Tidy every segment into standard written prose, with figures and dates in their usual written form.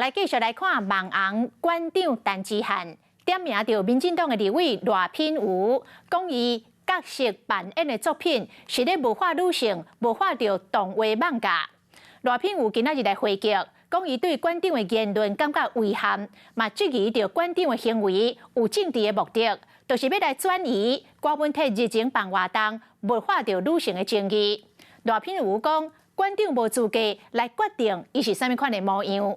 来继续来看网红馆长陈之汉点名到民进党的立委赖品妤，讲伊角色扮演的作品是咧物化女性，物化到动画艋舺。赖品妤今仔日来回击，讲伊对馆长的言论感觉遗憾，嘛质疑到馆长的行为有政治的目的，就是要来转移郭文泰日前办活动物化到女性的争议。赖品妤讲，馆长无资格来决定伊是啥物款的模样。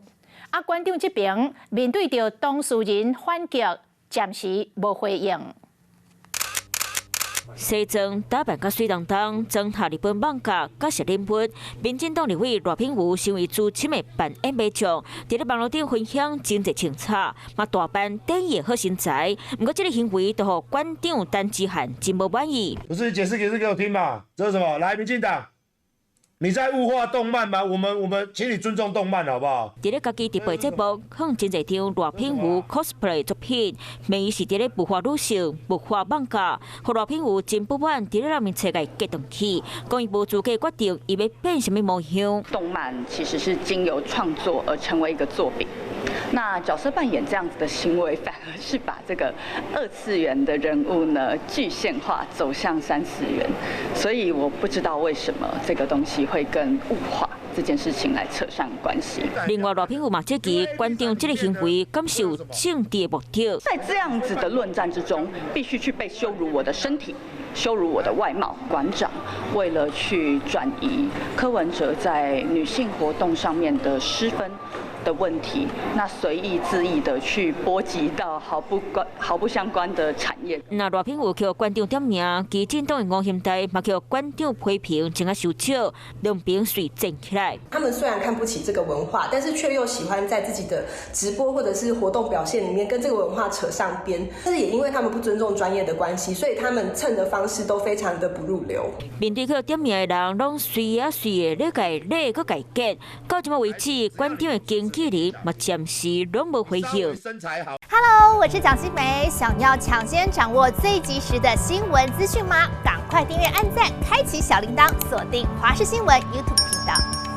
啊，馆长这边面对着当事人反击，暂时无回应。西装打扮甲水当当，装下日本艋舺甲摄影本，民进党立委赖品妤身为资深的扮演美将，伫咧网络顶分享真侪清楚，嘛大扮电影好身材。不过这个行为，就互馆长陈之汉真无满意。不是解释给我听嘛？这是什么？来，民进党。你在物化动漫吗？我们，请你尊重动漫好不好？伫咧家己直播节目，向真侪张赖品妤 cosplay 作品，名义是伫咧物化女性、物化艋舺，互赖品妤真不满，伫咧人面前个激动起，讲伊无资格决定伊要变什么模样。动漫其实是经由创作而成为一个作品。那角色扮演这样子的行为，反而是把这个2次元的人物呢具现化，走向3次元。所以我不知道为什么这个东西会跟物化这件事情来扯上关系。另外，赖品妤嘛质疑馆长这个行为敢是有政治的目的。在这样子的论战之中，必须去被羞辱我的身体。羞辱我的外貌，馆长为了去转移柯文哲在女性活动上面的失分的问题，那随意恣意的去波及到毫不相关的产业。那赖品妤叫馆长点名，基进党的吴兴台嘛叫馆长批评，真啊受笑，两边水站起来。他们虽然看不起这个文化，但是却又喜欢在自己的直播或者是活动表现里面跟这个文化扯上边。但是也因为他们不尊重专业的关系，所以他们蹭的方式都非常的不入流。面对去点名的人，拢随啊随的咧改咧个改革，到今为止，馆长的经纪人嘛暂时拢无回应。Hello， 我是蒋欣梅，想要抢先掌握最及时的新闻资讯吗？赶快订阅、按赞、开启小铃铛，锁定华视新闻 YouTube 频道。